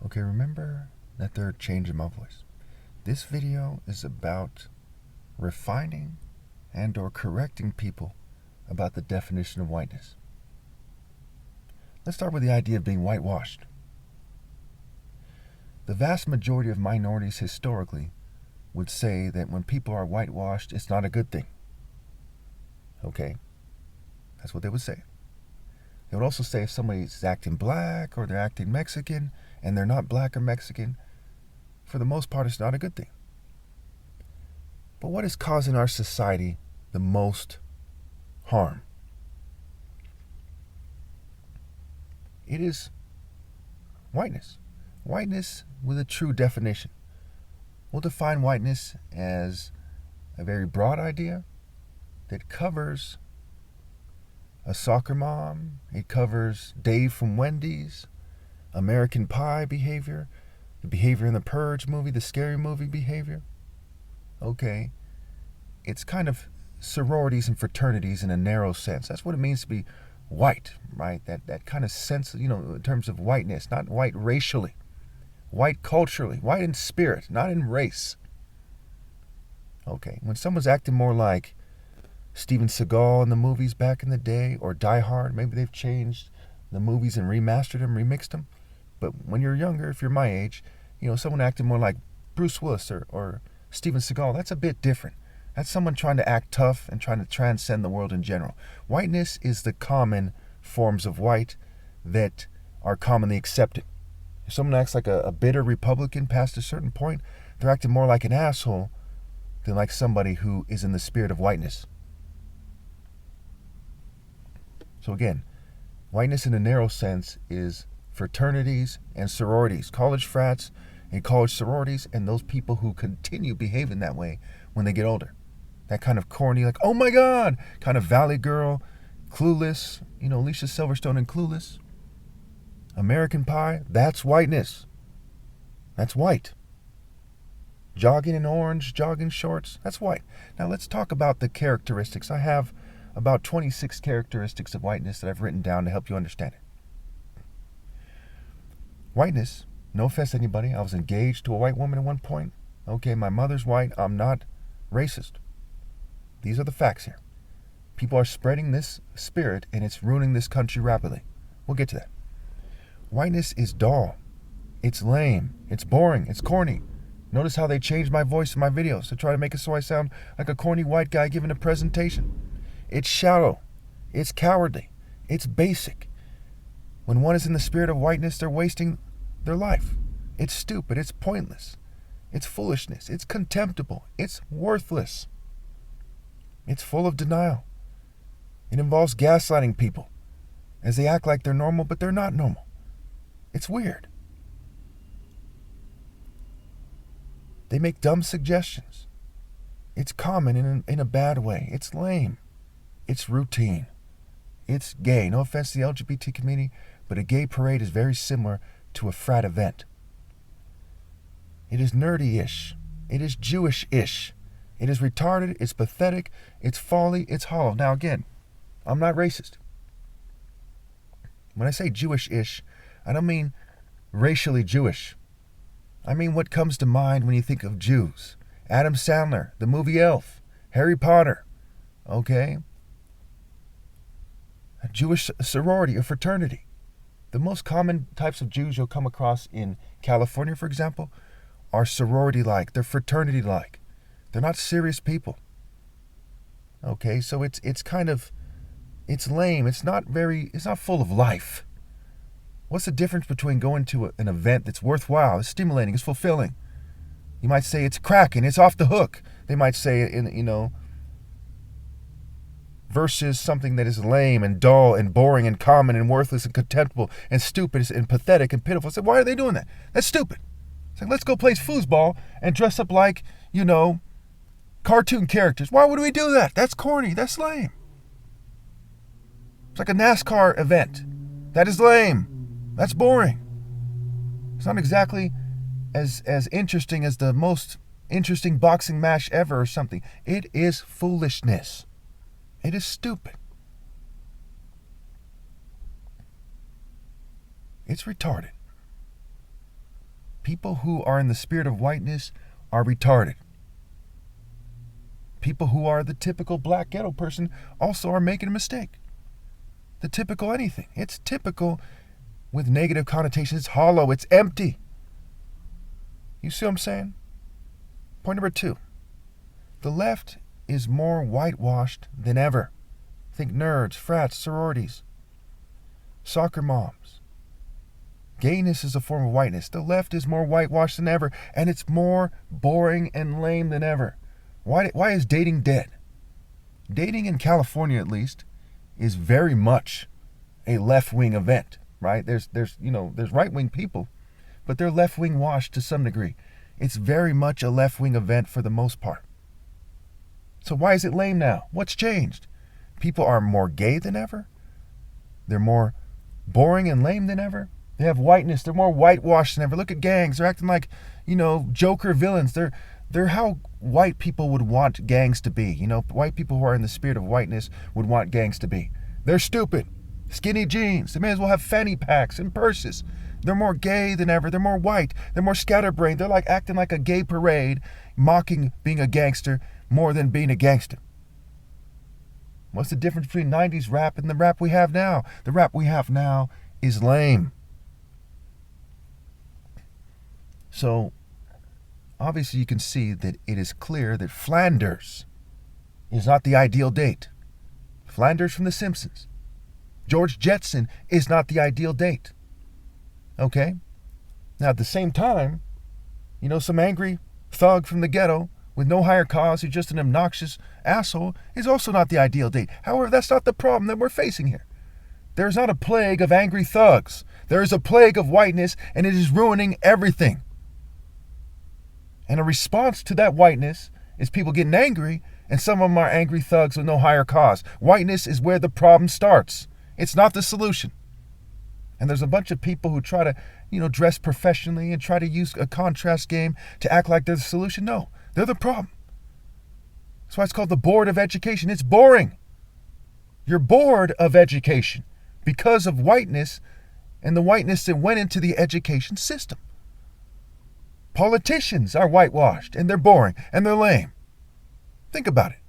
Okay, remember that third change in my voice. This video is about refining and or correcting people about the definition of whiteness. Let's start with the idea of being whitewashed. The vast majority of minorities historically would say that when people are whitewashed, it's not a good thing. Okay, that's what they would say. They would also say if somebody's acting black or they're acting Mexican and they're not black or Mexican, for the most part, it's not a good thing. But what is causing our society the most harm? It is whiteness. Whiteness with a true definition. We'll define whiteness as a very broad idea that covers a soccer mom, it covers Dave from Wendy's, American Pie behavior, the behavior in the Purge movie, the Scary Movie behavior. Okay, it's kind of sororities and fraternities in a narrow sense. That's what it means to be white, right? That kind of sense, in terms of whiteness, not white racially, white culturally, white in spirit, not in race. Okay, when someone's acting more like Steven Seagal in the movies back in the day, or Die Hard, maybe they've changed the movies and remastered them, remixed them. But when you're younger, if you're my age, someone acting more like Bruce Willis or Steven Seagal, that's a bit different. That's someone trying to act tough and trying to transcend the world in general. Whiteness is the common forms of white that are commonly accepted. If someone acts like a bitter Republican past a certain point, they're acting more like an asshole than like somebody who is in the spirit of whiteness. So again, whiteness in a narrow sense is fraternities and sororities, college frats and college sororities, and those people who continue behaving that way when they get older. That kind of corny, like, oh my God, kind of Valley Girl, Clueless, Alicia Silverstone in Clueless. American Pie, that's whiteness. That's white. Jogging in orange, jogging shorts, that's white. Now let's talk about the characteristics. I have about 26 characteristics of whiteness that I've written down to help you understand it. Whiteness, no offense to anybody, I was engaged to a white woman at one point. Okay, my mother's white, I'm not racist. These are the facts here. People are spreading this spirit and it's ruining this country rapidly. We'll get to that. Whiteness is dull. It's lame. It's boring. It's corny. Notice how they changed my voice in my videos to try to make it so I sound like a corny white guy giving a presentation. It's shallow. It's cowardly. It's basic. When one is in the spirit of whiteness, they're wasting their life. It's stupid. It's pointless. It's foolishness. It's contemptible. It's worthless. It's full of denial. It involves gaslighting people as they act like they're normal, but they're not normal. It's weird. They make dumb suggestions. It's common in a bad way. It's lame. It's routine. It's gay. No offense to the LGBT community, but a gay parade is very similar to a frat event. It is nerdy-ish. It is Jewish-ish. It is retarded. It's pathetic. It's folly. It's hollow. Now again, I'm not racist. When I say Jewish-ish, I don't mean racially Jewish. I mean what comes to mind when you think of Jews. Adam Sandler, the movie Elf, Harry Potter, okay? A Jewish sorority or fraternity. The most common types of Jews you'll come across in California, for example, are sorority-like. They're fraternity-like. They're not serious people. Okay, so it's lame. It's not full of life. What's the difference between going to an event that's worthwhile, it's stimulating, it's fulfilling? You might say it's cracking, it's off the hook. They might say, versus something that is lame and dull and boring and common and worthless and contemptible and stupid and pathetic and pitiful. It's like, why are they doing that? That's stupid. It's like, let's go play foosball and dress up like, cartoon characters. Why would we do that? That's corny. That's lame. It's like a NASCAR event. That is lame. That's boring. It's not exactly as interesting as the most interesting boxing match ever or something. It is foolishness. It is stupid. It's retarded. People who are in the spirit of whiteness are retarded. People who are the typical black ghetto person also are making a mistake. The typical anything. It's typical with negative connotations. It's hollow. It's empty. You see what I'm saying? Point number 2. The left is more whitewashed than ever. Think nerds, frats, sororities, soccer moms. Gayness is a form of whiteness. The left is more whitewashed than ever, and it's more boring and lame than ever. Why is dating dead? Dating in California, at least, is very much a left-wing event, right? There's right-wing people, but they're left-wing washed to some degree. It's very much a left-wing event for the most part. So why is it lame now? What's changed? People are more gay than ever. They're more boring and lame than ever. They have whiteness. They're more whitewashed than ever. Look at gangs. They're acting like, Joker villains. They're how white people would want gangs to be. White people who are in the spirit of whiteness would want gangs to be. They're stupid. Skinny jeans. They may as well have fanny packs and purses. They're more gay than ever. They're more white. They're more scatterbrained. They're like acting like a gay parade, mocking being a gangster more than being a gangster. What's the difference between 90s rap and the rap we have now? The rap we have now is lame. So, obviously you can see that it is clear that Flanders is not the ideal date. Flanders from The Simpsons. George Jetson is not the ideal date. Okay? Now at the same time, some angry thug from the ghetto with no higher cause who's just an obnoxious asshole is also not the ideal date. However, that's not the problem that we're facing here. There is not a plague of angry thugs. There is a plague of whiteness, and it is ruining everything. And a response to that whiteness is people getting angry, and some of them are angry thugs with no higher cause. Whiteness is where the problem starts. It's not the solution. And there's a bunch of people who try to, dress professionally and try to use a contrast game to act like they're the solution. No, they're the problem. That's why it's called the Board of Education. It's boring. You're bored of education because of whiteness and the whiteness that went into the education system. Politicians are whitewashed and they're boring and they're lame. Think about it.